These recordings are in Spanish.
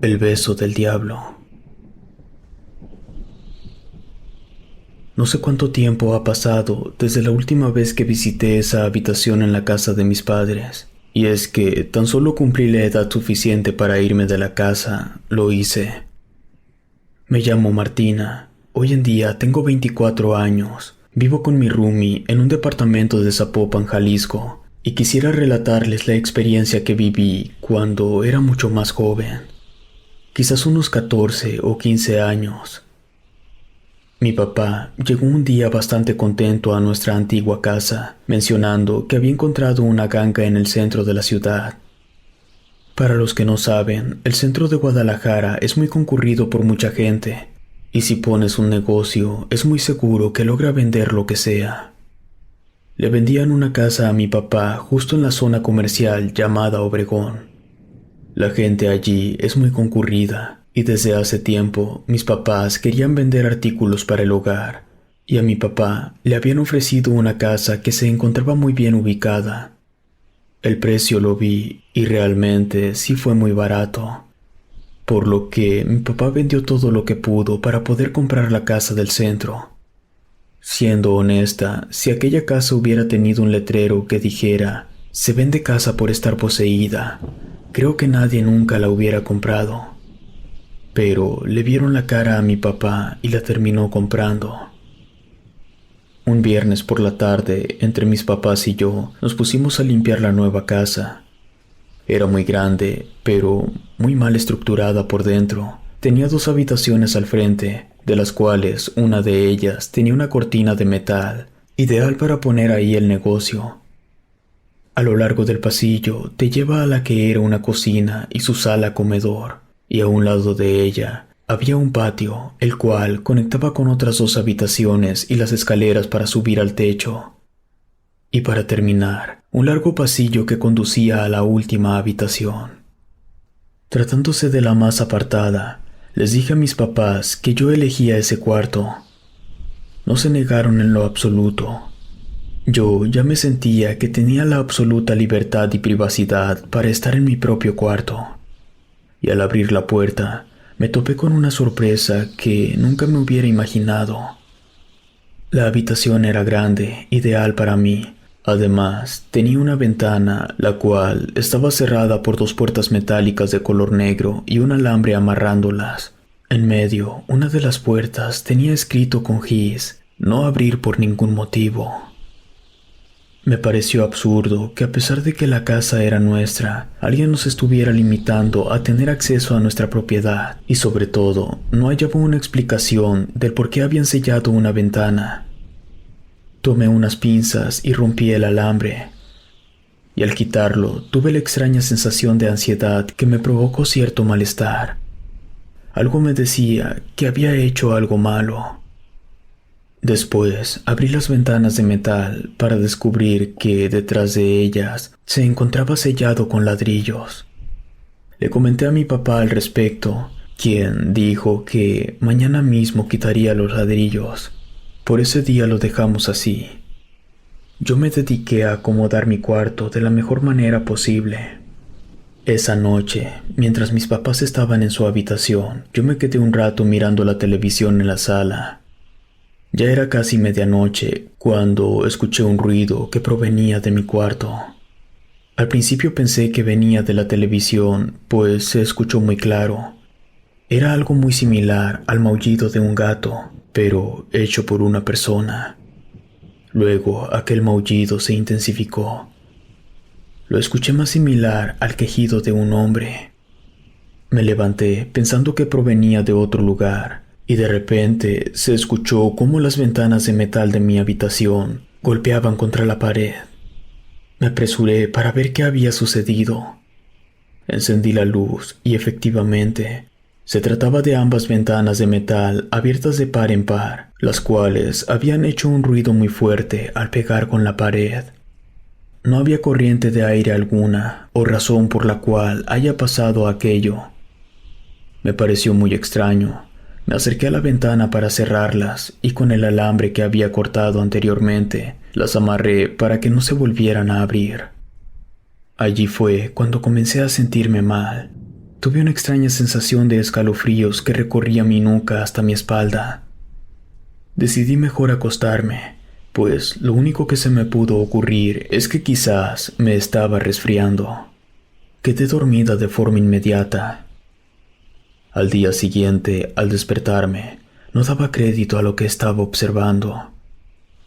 El beso del diablo. No sé cuánto tiempo ha pasado desde la última vez que visité esa habitación en la casa de mis padres, y es que tan solo cumplí la edad suficiente para irme de la casa, lo hice. Me llamo Martina, hoy en día tengo 24 años, vivo con mi roomie en un departamento de Zapopan, Jalisco, y quisiera relatarles la experiencia que viví cuando era mucho más joven, quizás unos 14 o 15 años. Mi papá llegó un día bastante contento a nuestra antigua casa, mencionando que había encontrado una ganga en el centro de la ciudad. Para los que no saben, el centro de Guadalajara es muy concurrido por mucha gente, y si pones un negocio, es muy seguro que logra vender lo que sea. Le vendían una casa a mi papá justo en la zona comercial llamada Obregón. La gente allí es muy concurrida, y desde hace tiempo mis papás querían vender artículos para el hogar, y a mi papá le habían ofrecido una casa que se encontraba muy bien ubicada. El precio lo vi y realmente sí fue muy barato, por lo que mi papá vendió todo lo que pudo para poder comprar la casa del centro. Siendo honesta, si aquella casa hubiera tenido un letrero que dijera "Se vende casa por estar poseída", creo que nadie nunca la hubiera comprado. Pero le vieron la cara a mi papá y la terminó comprando. Un viernes por la tarde, entre mis papás y yo, nos pusimos a limpiar la nueva casa. Era muy grande, pero muy mal estructurada por dentro. Tenía 2 habitaciones al frente, de las cuales una de ellas tenía una cortina de metal, ideal para poner ahí el negocio. A lo largo del pasillo te lleva a la que era una cocina y su sala comedor, y a un lado de ella había un patio, el cual conectaba con otras 2 habitaciones y las escaleras para subir al techo. Y para terminar, un largo pasillo que conducía a la última habitación. Tratándose de la más apartada, les dije a mis papás que yo elegía ese cuarto. No se negaron en lo absoluto. Yo ya me sentía que tenía la absoluta libertad y privacidad para estar en mi propio cuarto. Y al abrir la puerta, me topé con una sorpresa que nunca me hubiera imaginado. La habitación era grande, ideal para mí. Además, tenía una ventana, la cual estaba cerrada por 2 puertas metálicas de color negro y un alambre amarrándolas. En medio, una de las puertas tenía escrito con gis: "No abrir por ningún motivo". Me pareció absurdo que a pesar de que la casa era nuestra, alguien nos estuviera limitando a tener acceso a nuestra propiedad, y sobre todo, no hallaba una explicación del por qué habían sellado una ventana. Tomé unas pinzas y rompí el alambre, y al quitarlo tuve la extraña sensación de ansiedad que me provocó cierto malestar. Algo me decía que había hecho algo malo. Después abrí las ventanas de metal para descubrir que detrás de ellas se encontraba sellado con ladrillos. Le comenté a mi papá al respecto, quien dijo que mañana mismo quitaría los ladrillos. Por ese día lo dejamos así. Yo me dediqué a acomodar mi cuarto de la mejor manera posible. Esa noche, mientras mis papás estaban en su habitación, yo me quedé un rato mirando la televisión en la sala. Ya era casi medianoche cuando escuché un ruido que provenía de mi cuarto. Al principio pensé que venía de la televisión, pues se escuchó muy claro. Era algo muy similar al maullido de un gato, pero hecho por una persona. Luego aquel maullido se intensificó. Lo escuché más similar al quejido de un hombre. Me levanté pensando que provenía de otro lugar, y de repente se escuchó cómo las ventanas de metal de mi habitación golpeaban contra la pared. Me apresuré para ver qué había sucedido. Encendí la luz y efectivamente se trataba de ambas ventanas de metal abiertas de par en par, las cuales habían hecho un ruido muy fuerte al pegar con la pared. No había corriente de aire alguna o razón por la cual haya pasado aquello. Me pareció muy extraño. Me acerqué a la ventana para cerrarlas y con el alambre que había cortado anteriormente, las amarré para que no se volvieran a abrir. Allí fue cuando comencé a sentirme mal. tuve una extraña sensación de escalofríos que recorría mi nuca hasta mi espalda. Decidí mejor acostarme, pues lo único que se me pudo ocurrir es que quizás me estaba resfriando. Quedé dormida de forma inmediata. Al día siguiente, al despertarme, no daba crédito a lo que estaba observando.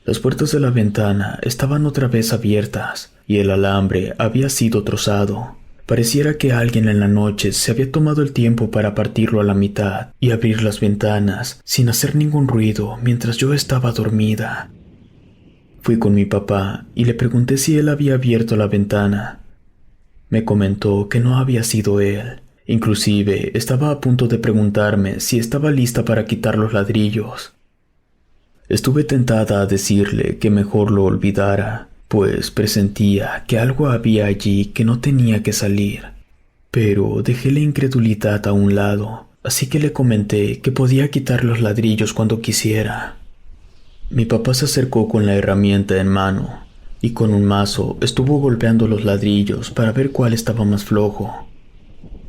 Las puertas de la ventana estaban otra vez abiertas y el alambre había sido trozado. Pareciera que alguien en la noche se había tomado el tiempo para partirlo a la mitad y abrir las ventanas sin hacer ningún ruido mientras yo estaba dormida. Fui con mi papá y le pregunté si él había abierto la ventana. Me comentó que no había sido él. Inclusive estaba a punto de preguntarme si estaba lista para quitar los ladrillos. Estuve tentada a decirle que mejor lo olvidara, pues presentía que algo había allí que no tenía que salir. Pero dejé la incredulidad a un lado, así que le comenté que podía quitar los ladrillos cuando quisiera. Mi papá se acercó con la herramienta en mano y con un mazo estuvo golpeando los ladrillos para ver cuál estaba más flojo.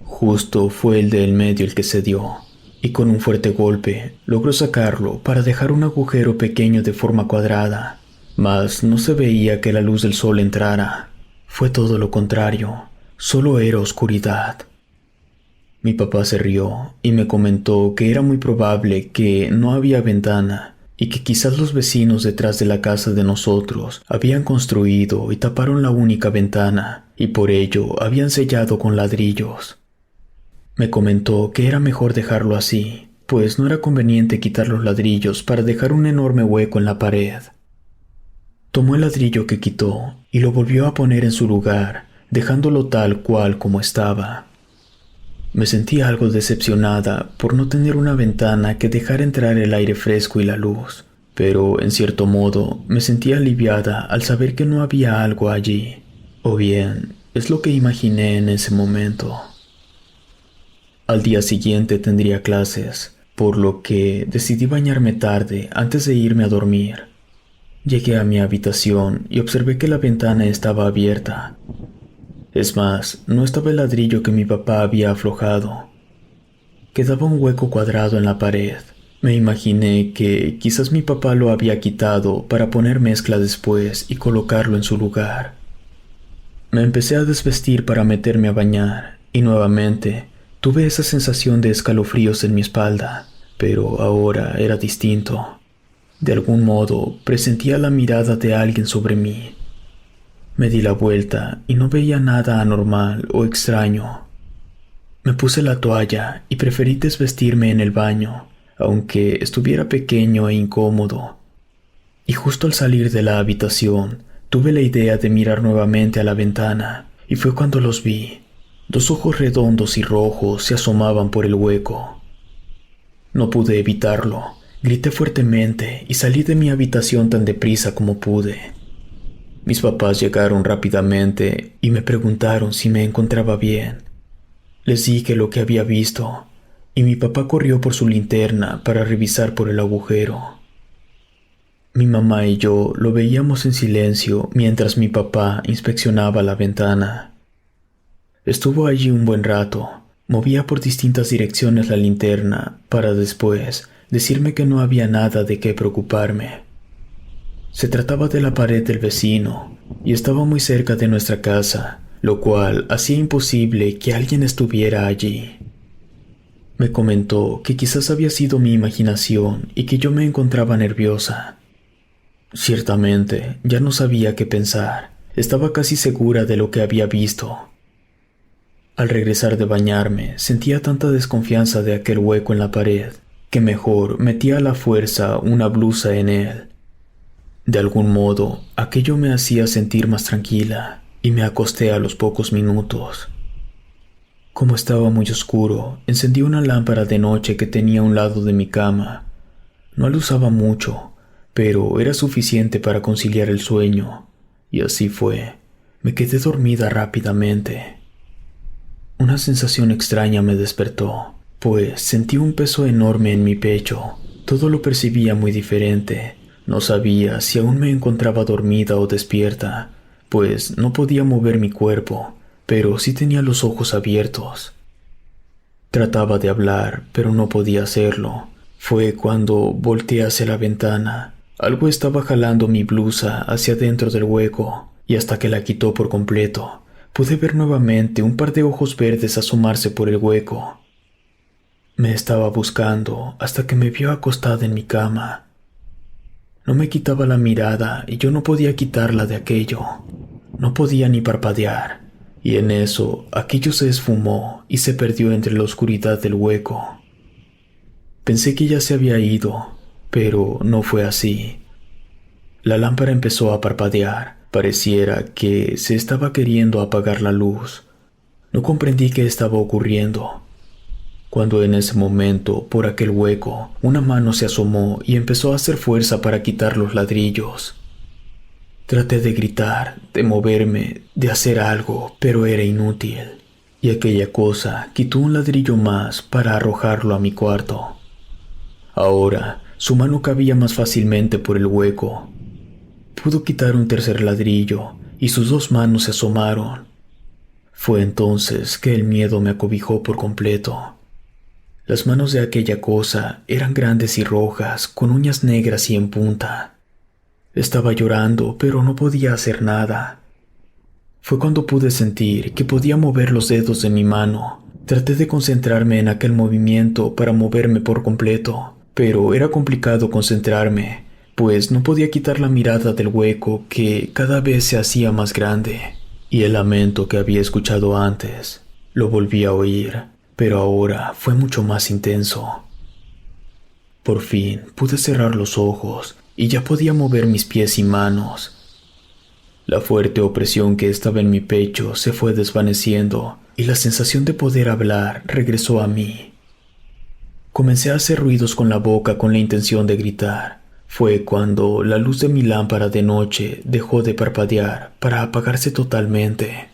Justo fue el de en medio el que cedió, y con un fuerte golpe logró sacarlo para dejar un agujero pequeño de forma cuadrada, mas no se veía que la luz del sol entrara. Fue todo lo contrario, solo era oscuridad. Mi papá se rió y me comentó que era muy probable que no había ventana y que quizás los vecinos detrás de la casa de nosotros habían construido y taparon la única ventana y por ello habían sellado con ladrillos. Me comentó que era mejor dejarlo así, pues no era conveniente quitar los ladrillos para dejar un enorme hueco en la pared. Tomó el ladrillo que quitó y lo volvió a poner en su lugar, dejándolo tal cual como estaba. Me sentí algo decepcionada por no tener una ventana que dejara entrar el aire fresco y la luz, pero en cierto modo me sentí aliviada al saber que no había algo allí, o bien es lo que imaginé en ese momento. Al día siguiente tendría clases, por lo que decidí bañarme tarde antes de irme a dormir. Llegué a mi habitación y observé que la ventana estaba abierta. Es más, no estaba el ladrillo que mi papá había aflojado. Quedaba un hueco cuadrado en la pared. Me imaginé que quizás mi papá lo había quitado para poner mezcla después y colocarlo en su lugar. Me empecé a desvestir para meterme a bañar y nuevamente tuve esa sensación de escalofríos en mi espalda, pero ahora era distinto. De algún modo presentía la mirada de alguien sobre mí. Me di la vuelta y no veía nada anormal o extraño. Me puse la toalla y preferí desvestirme en el baño, aunque estuviera pequeño e incómodo. Y justo al salir de la habitación, tuve la idea de mirar nuevamente a la ventana, y fue cuando los vi. 2 ojos redondos y rojos se asomaban por el hueco. No pude evitarlo. Grité fuertemente y salí de mi habitación tan deprisa como pude. Mis papás llegaron rápidamente y me preguntaron si me encontraba bien. Les dije lo que había visto, y mi papá corrió por su linterna para revisar por el agujero. Mi mamá y yo lo veíamos en silencio mientras mi papá inspeccionaba la ventana. Estuvo allí un buen rato, movía por distintas direcciones la linterna para después decirme que no había nada de qué preocuparme. Se trataba de la pared del vecino y estaba muy cerca de nuestra casa, lo cual hacía imposible que alguien estuviera allí. Me comentó que quizás había sido mi imaginación y que yo me encontraba nerviosa. Ciertamente, ya no sabía qué pensar. Estaba casi segura de lo que había visto. Al regresar de bañarme, sentía tanta desconfianza de aquel hueco en la pared que mejor metía a la fuerza una blusa en él. De algún modo, aquello me hacía sentir más tranquila y me acosté a los pocos minutos. Como estaba muy oscuro, encendí una lámpara de noche que tenía a un lado de mi cama. No la usaba mucho, pero era suficiente para conciliar el sueño, y así fue. Me quedé dormida rápidamente. Una sensación extraña me despertó, pues sentí un peso enorme en mi pecho. Todo lo percibía muy diferente. No sabía si aún me encontraba dormida o despierta, pues no podía mover mi cuerpo, pero sí tenía los ojos abiertos. Trataba de hablar, pero no podía hacerlo. Fue cuando volteé hacia la ventana. Algo estaba jalando mi blusa hacia dentro del hueco, y hasta que la quitó por completo, pude ver nuevamente un par de ojos verdes asomarse por el hueco. Me estaba buscando hasta que me vio acostada en mi cama. No me quitaba la mirada y yo no podía quitarla de aquello. No podía ni parpadear, y en eso aquello se esfumó y se perdió entre la oscuridad del hueco. Pensé que ya se había ido, pero no fue así. La lámpara empezó a parpadear. Pareciera que se estaba queriendo apagar la luz. No comprendí qué estaba ocurriendo, cuando en ese momento, por aquel hueco, una mano se asomó y empezó a hacer fuerza para quitar los ladrillos. Traté de gritar, de moverme, de hacer algo, pero era inútil, y aquella cosa quitó un ladrillo más para arrojarlo a mi cuarto. Ahora, su mano cabía más fácilmente por el hueco. Pudo quitar un tercer ladrillo, y sus dos manos se asomaron. Fue entonces que el miedo me acobijó por completo. Las manos de aquella cosa eran grandes y rojas, con uñas negras y en punta. Estaba llorando, pero no podía hacer nada. Fue cuando pude sentir que podía mover los dedos de mi mano. Traté de concentrarme en aquel movimiento para moverme por completo, pero era complicado concentrarme, pues no podía quitar la mirada del hueco que cada vez se hacía más grande, y el lamento que había escuchado antes lo volví a oír, pero ahora fue mucho más intenso. Por fin pude cerrar los ojos y ya podía mover mis pies y manos. La fuerte opresión que estaba en mi pecho se fue desvaneciendo y la sensación de poder hablar regresó a mí. Comencé a hacer ruidos con la boca con la intención de gritar. Fue cuando la luz de mi lámpara de noche dejó de parpadear para apagarse totalmente.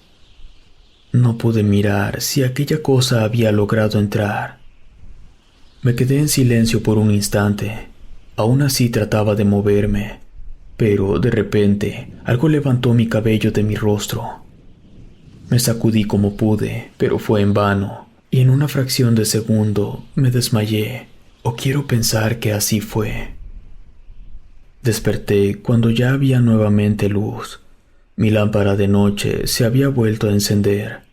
No pude mirar si aquella cosa había logrado entrar. Me quedé en silencio por un instante. Aún así trataba de moverme, pero de repente algo levantó mi cabello de mi rostro. Me sacudí como pude, pero fue en vano, y en una fracción de segundo me desmayé, o quiero pensar que así fue. Desperté cuando ya había nuevamente luz. Mi lámpara de noche se había vuelto a encender.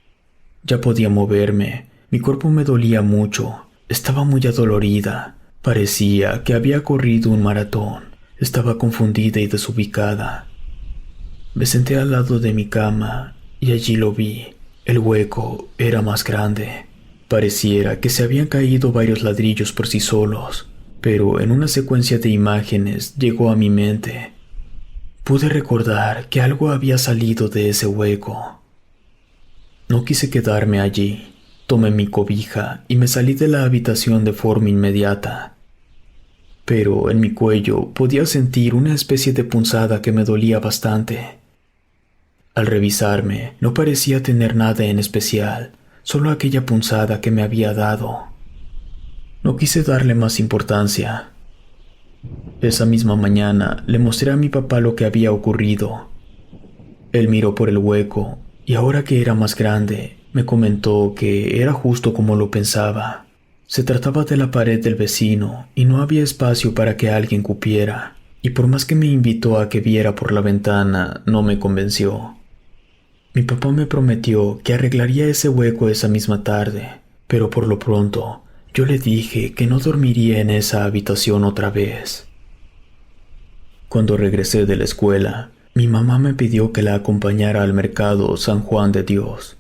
Ya podía moverme, mi cuerpo me dolía mucho, estaba muy adolorida, parecía que había corrido un maratón, estaba confundida y desubicada. Me senté al lado de mi cama y allí lo vi. El hueco era más grande. Pareciera que se habían caído varios ladrillos por sí solos, pero en una secuencia de imágenes llegó a mi mente. Pude recordar que algo había salido de ese hueco. No quise quedarme allí. Tomé mi cobija y me salí de la habitación de forma inmediata. Pero en mi cuello podía sentir una especie de punzada que me dolía bastante. Al revisarme, no parecía tener nada en especial, solo aquella punzada que me había dado. No quise darle más importancia. Esa misma mañana le mostré a mi papá lo que había ocurrido. Él miró por el hueco y ahora que era más grande, me comentó que era justo como lo pensaba. Se trataba de la pared del vecino y no había espacio para que alguien cupiera, y por más que me invitó a que viera por la ventana, no me convenció. Mi papá me prometió que arreglaría ese hueco esa misma tarde, pero por lo pronto yo le dije que no dormiría en esa habitación otra vez. Cuando regresé de la escuela, mi mamá me pidió que la acompañara al mercado San Juan de Dios.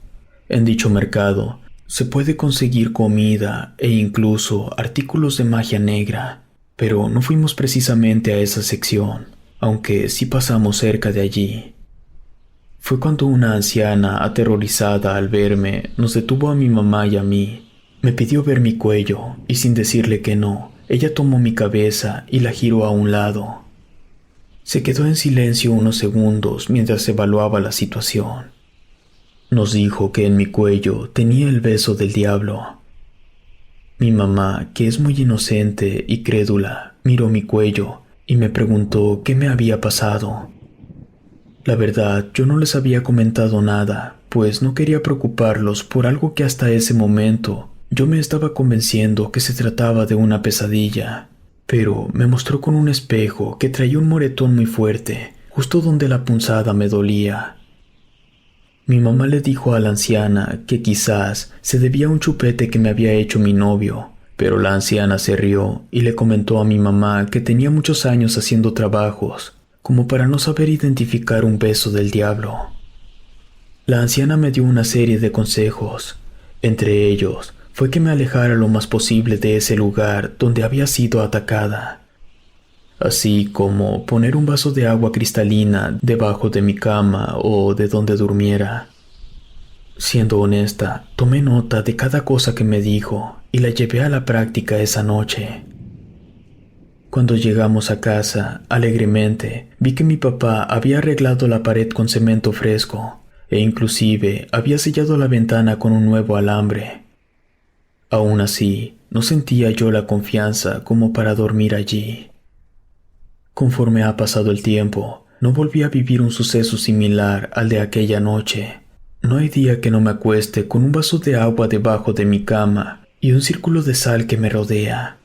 En dicho mercado se puede conseguir comida e incluso artículos de magia negra, pero no fuimos precisamente a esa sección, aunque sí pasamos cerca de allí. Fue cuando una anciana, aterrorizada al verme, nos detuvo a mi mamá y a mí. Me pidió ver mi cuello y sin decirle que no, ella tomó mi cabeza y la giró a un lado. Se quedó en silencio unos segundos mientras evaluaba la situación. Nos dijo que en mi cuello tenía el beso del diablo. Mi mamá, que es muy inocente y crédula, miró mi cuello y me preguntó qué me había pasado. La verdad, yo no les había comentado nada, pues no quería preocuparlos por algo que hasta ese momento Yo me estaba convenciendo que se trataba de una pesadilla, pero me mostró con un espejo que traía un moretón muy fuerte, justo donde la punzada me dolía. Mi mamá le dijo a la anciana que quizás se debía a un chupete que me había hecho mi novio, pero la anciana se rió y le comentó a mi mamá que tenía muchos años haciendo trabajos, como para no saber identificar un beso del diablo. La anciana me dio una serie de consejos. Entre ellos fue que me alejara lo más posible de ese lugar donde había sido atacada, así como poner un vaso de agua cristalina debajo de mi cama o de donde durmiera. Siendo honesta, tomé nota de cada cosa que me dijo y la llevé a la práctica esa noche. Cuando llegamos a casa, alegremente, vi que mi papá había arreglado la pared con cemento fresco e inclusive había sellado la ventana con un nuevo alambre. Aún así, no sentía yo la confianza como para dormir allí. Conforme ha pasado el tiempo, no volví a vivir un suceso similar al de aquella noche. No hay día que no me acueste con un vaso de agua debajo de mi cama y un círculo de sal que me rodea.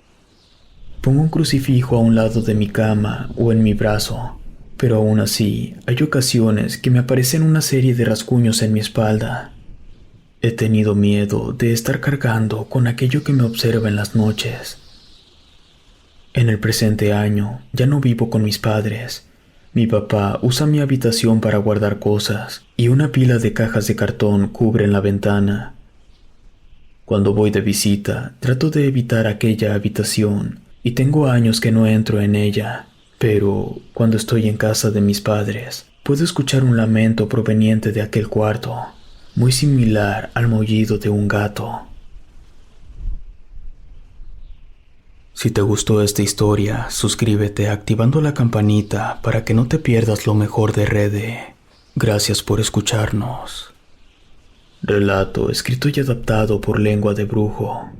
Pongo un crucifijo a un lado de mi cama o en mi brazo, pero aún así hay ocasiones que me aparecen una serie de rasguños en mi espalda. He tenido miedo de estar cargando con aquello que me observa en las noches. En el presente año ya no vivo con mis padres. Mi papá usa mi habitación para guardar cosas y una pila de cajas de cartón cubren la ventana. Cuando voy de visita, trato de evitar aquella habitación y tengo años que no entro en ella, pero cuando estoy en casa de mis padres, puedo escuchar un lamento proveniente de aquel cuarto, muy similar al maullido de un gato. Si te gustó esta historia, suscríbete activando la campanita para que no te pierdas lo mejor de Rede. Gracias por escucharnos. Relato escrito y adaptado por Lengua de Brujo.